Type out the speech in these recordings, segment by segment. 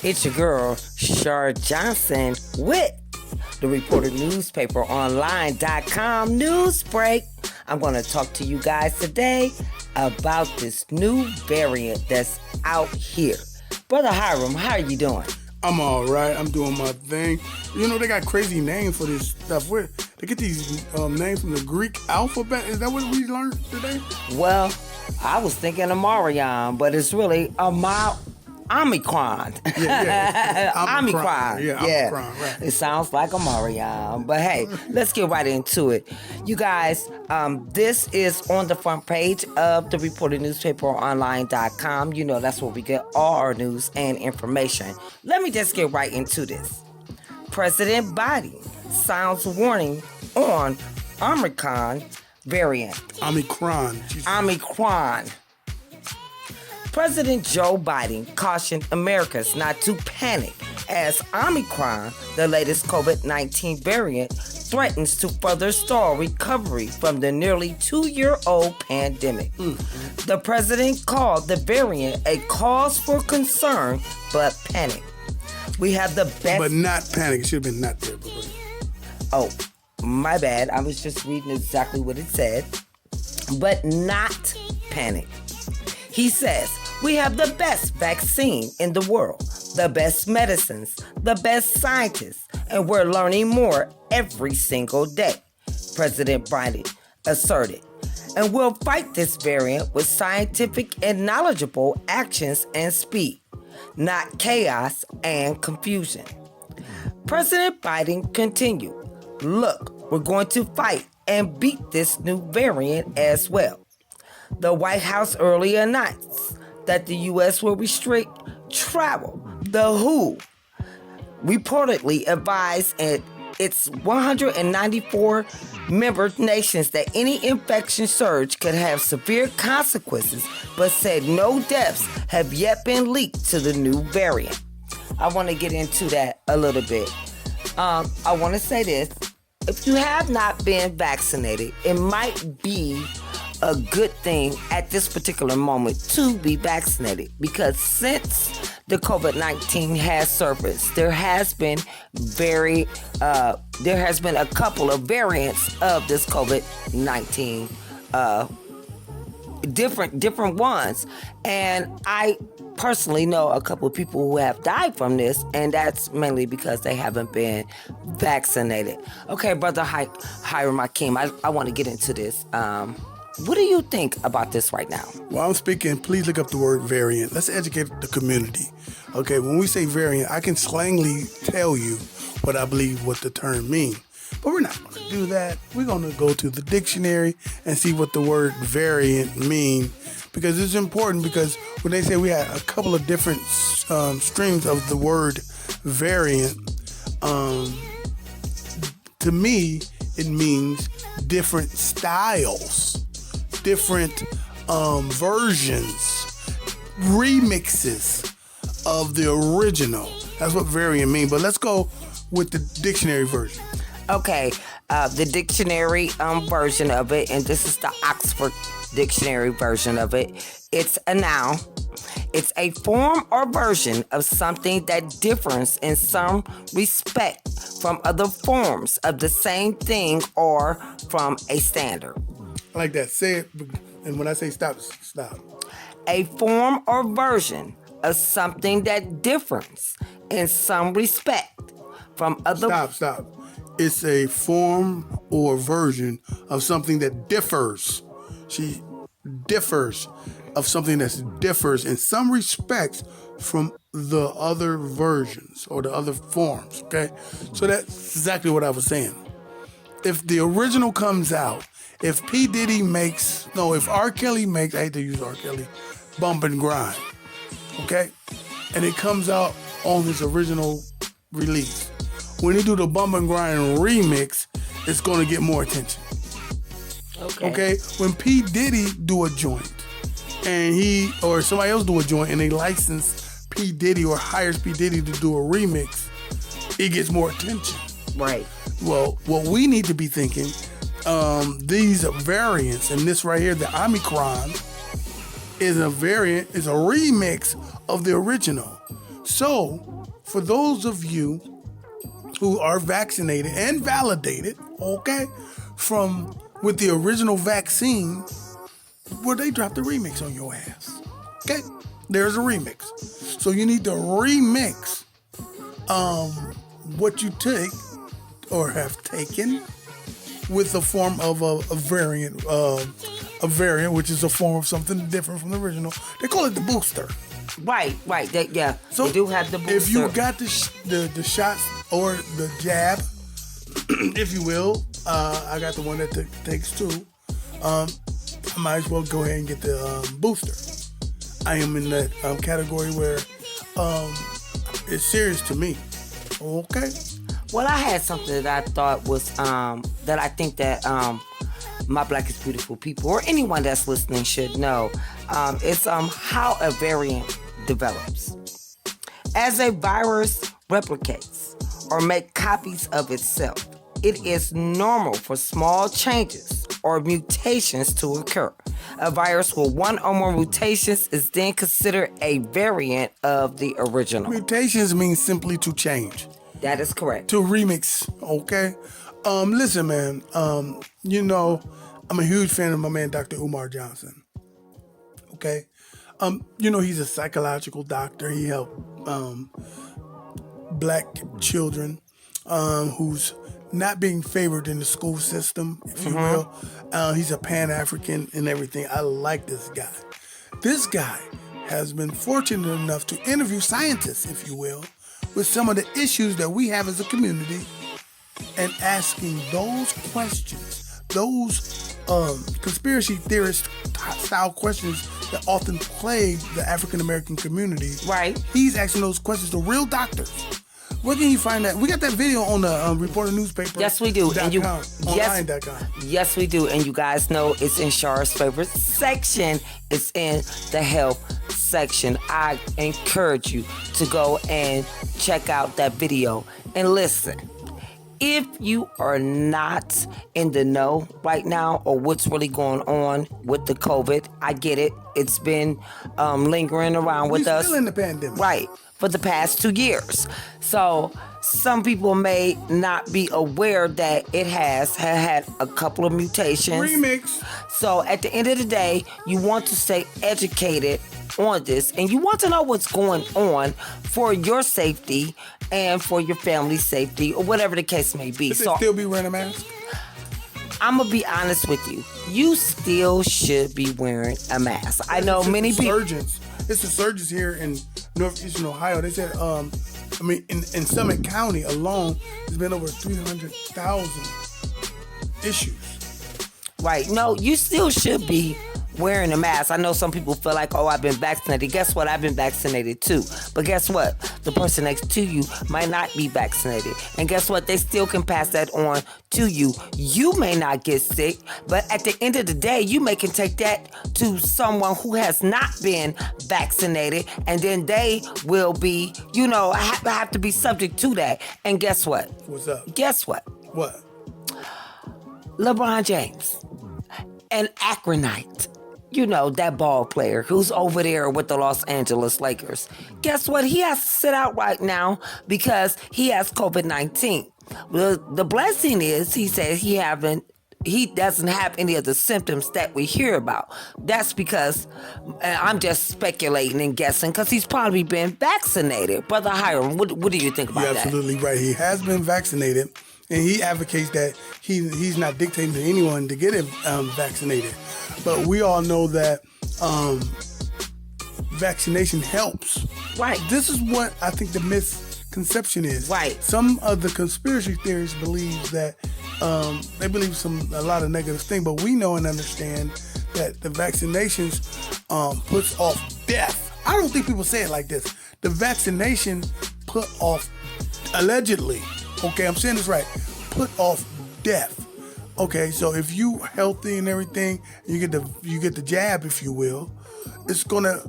It's your girl, Shar Johnson, with the Reporter Newspaper Online.com news break. I'm going to talk to you guys today about this new variant that's out here. Brother Hiram, how are you doing? I'm all right. I'm doing my thing. You know, they got crazy names for this stuff. They get these names from the Greek alphabet. Is that what we learned today? Well, I was thinking of Marion, but it's really OMICRON. Yeah. OMICRON. Yeah, OMICRON, right. It sounds like a Marion. But hey, let's get right into it. You guys, this is on the front page of the Reporter Newspaper Online.com. You know, that's where we get all our news and information. Let me just get right into this. President Biden sounds warning on Omicron variant. Omicron. Omicron. President Joe Biden cautioned Americans not to panic as Omicron, the latest COVID-19 variant, threatens to further stall recovery from the nearly 2-year-old pandemic. The president called the variant a cause for concern, but panic. We have the best... But not panic. It should have been not there. Oh, my bad. I was just reading exactly what it said. But not panic. He says, we have the best vaccine in the world, the best medicines, the best scientists, and we're learning more every single day, President Biden asserted. And we'll fight this variant with scientific and knowledgeable actions and speed, not chaos and confusion. President Biden continued, look, we're going to fight and beat this new variant as well. The White House earlier announced that the U.S. will restrict travel. The WHO reportedly advised its 194 member nations that any infection surge could have severe consequences, but said no deaths have yet been leaked to the new variant. I want to get into that a little bit. I want to say this. If you have not been vaccinated, it might be a good thing at this particular moment to be vaccinated, because since the COVID-19 has surfaced, there has been a couple of variants of this COVID-19, different ones, and I personally know a couple of people who have died from this, and that's mainly because they haven't been vaccinated. Okay, Brother Hiram Hakeem, I want to get into this. What do you think about this right now? While I'm speaking, please look up the word variant. Let's educate the community. Okay, when we say variant, I can slangily tell you what I believe what the term means. But we're not going to do that. We're going to go to the dictionary and see what the word variant means, because it's important, because when they say we had a couple of different streams of the word variant, to me, it means different styles, different versions, remixes of the original. That's what variant means. But let's go with the dictionary version. Okay, the dictionary version of it, and this is the Oxford Dictionary version of it. It's a noun. It's a form or version of something that differs in some respect from other forms of the same thing or from a standard. I like that. Say it, and when I say stop, stop. A form or version of something that differs in some respect from other... Stop. It's a form or version of something that differs. She differs of something that differs in some respects from the other versions or the other forms, okay? So that's exactly what I was saying. If the original comes out, if if R. Kelly makes, I hate to use R. Kelly, Bump and Grind, okay? And it comes out on his original release. When they do the Bump and Grind remix, it's going to get more attention. Okay? When P. Diddy do a joint, and he or somebody else do a joint, and they license P. Diddy or hires P. Diddy to do a remix, it gets more attention. Right. Well, what we need to be thinking, these variants, and this right here, the Omicron, is a variant, is a remix of the original. So for those of you who are vaccinated and validated, okay, with the original vaccine, where they dropped the remix on your ass. Okay, there's a remix. So you need to remix what you take or have taken with a form of a variant, which is a form of something different from the original. They call it the booster. Right. So they do have the booster. If you got the shots or the jab, if you will, I got the one that takes two. I might as well go ahead and get the booster. I am in that category where it's serious to me. Okay. Well, I had something that I thought was that I think that my Black is Beautiful people or anyone that's listening should know. It's how a variant develops. As a virus replicates or make copies of itself, it is normal for small changes or mutations to occur. A virus with one or more mutations is then considered a variant of the original. Mutations mean simply to change. That is correct. To remix, okay? Listen, man, I'm a huge fan of my man, Dr. Umar Johnson, okay? He's a psychological doctor. He helped Black children who's not being favored in the school system, if you will. He's a Pan-African and everything. I like this guy. This guy has been fortunate enough to interview scientists, if you will, with some of the issues that we have as a community and asking those questions, those conspiracy theorist style questions that often plague the African American community. Right. He's asking those questions to real doctors. Where can you find that? We got that video on the Reporter newspaper. Yes, we do. Online.com. Yes, we do. And you guys know it's in Shara's favorite section. It's in the health section. I encourage you to go and check out that video. And listen, if you are not in the know right now or what's really going on with the COVID, I get it. It's been lingering around with us. We're still in the pandemic. Right. For the past 2 years. So some people may not be aware that it has had a couple of mutations. Remix. So at the end of the day, you want to stay educated on this and you want to know what's going on for your safety and for your family's safety or whatever the case may be. Should they still be wearing a mask? I'm going to be honest with you. You still should be wearing a mask. I know many people. It's the surgeons here in northeastern Ohio. They said, in Summit County alone, there's been over 300,000 issues. Right. No, you still should be wearing a mask. I know some people feel like, I've been vaccinated. Guess what? I've been vaccinated too. But guess what? The person next to you might not be vaccinated. And guess what? They still can pass that on to you. You may not get sick, but at the end of the day, you can take that to someone who has not been vaccinated, and then they will be, have to be subject to that. And guess what? What's up? Guess what? What? LeBron James, an Akronite. That ball player who's over there with the Los Angeles Lakers. Guess what? He has to sit out right now because he has COVID-19. Well, the blessing is he says he doesn't have any of the symptoms that we hear about. That's because I'm just speculating and guessing because he's probably been vaccinated. Brother Hiram, what do you think about that? You're absolutely right. He has been vaccinated, and he advocates that he's not dictating to anyone to get vaccinated. But we all know that vaccination helps. Right. This is what I think the misconception is. Right. Some of the conspiracy theorists believe that they believe a lot of negative things, but we know and understand that the vaccinations puts off death. I don't think people say it like this. The vaccination put off, allegedly, okay, I'm saying this right, put off death. Okay, so if you healthy and everything, you get the jab, if you will, it's gonna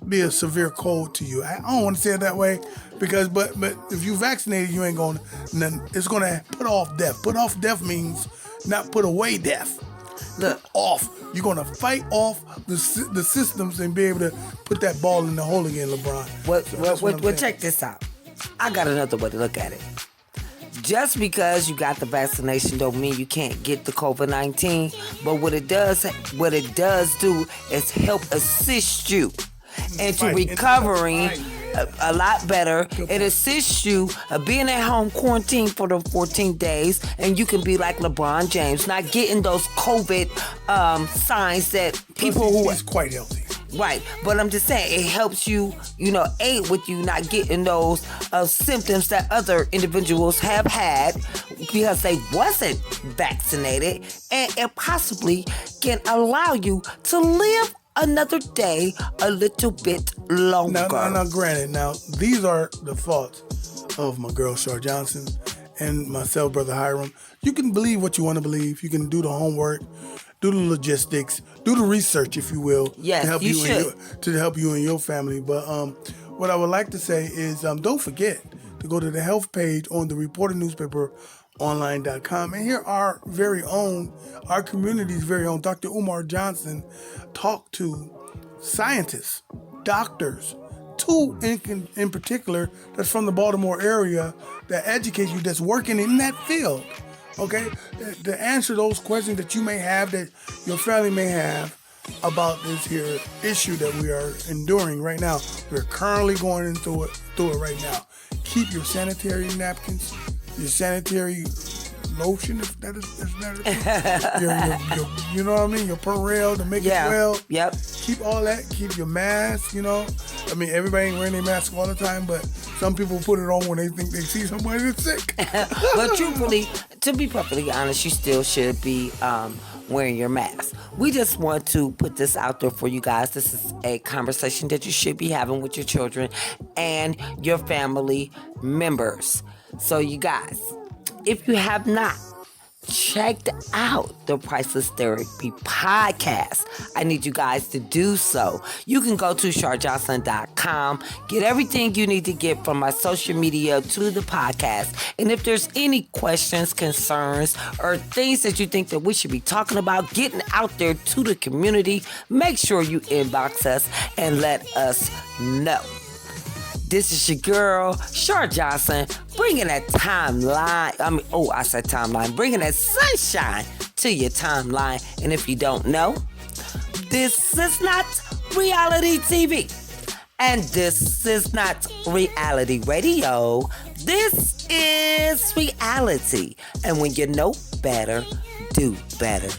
be a severe cold to you. I don't want to say it that way because, but if you vaccinated, you ain't going. It's gonna put off death. Put off death means not put away death. Look. off. You're gonna fight off the systems and be able to put that ball in the hole again, LeBron. Well, check this out. I got another way to look at it. Just because you got the vaccination don't mean you can't get the COVID-19. But what it does do is help assist you into recovering a lot better. It assists you being at home quarantined for the 14 days, and you can be like LeBron James, not getting those COVID signs that people who he's quite healthy. Right, but I'm just saying it helps you, aid with you not getting those symptoms that other individuals have had because they wasn't vaccinated, and it possibly can allow you to live another day a little bit longer. Now, granted, these are the thoughts of my girl, Shar Johnson, and myself, Brother Hiram. You can believe what you want to believe. You can do the homework, do the logistics, do the research, if you will, yes, to help you to help you and your family. But what I would like to say is don't forget to go to the health page on the Reporter Newspaper online.com and hear our community's very own Dr. Umar Johnson talk to scientists, doctors, two in particular that's from the Baltimore area that educate you, that's working in that field, okay, to answer those questions that you may have, that your family may have about this here issue that we are enduring right now. We're currently going through it right now. Keep your sanitary napkins, your sanitary lotion, if that is your you know what I mean, your Perel to make it well. Yep. Keep all that. Keep your mask, I mean, everybody ain't wearing their mask all the time, but some people put it on when they think they see somebody that's sick. But truthfully, to be perfectly honest, you still should be wearing your mask. We just want to put this out there for you guys. This is a conversation that you should be having with your children and your family members. So you guys, if you have not checked out the Priceless Therapy podcast, I need you guys to do so. You can go to sharjohnson.com, get everything you need to get from my social media to the podcast. And if there's any questions, concerns, or things that you think that we should be talking about, getting out there to the community, make sure you inbox us and let us know. This is your girl, Shar Johnson, bringing that bringing that sunshine to your timeline. And if you don't know, this is not reality TV. And this is not reality radio. This is reality. And when you know better, do better.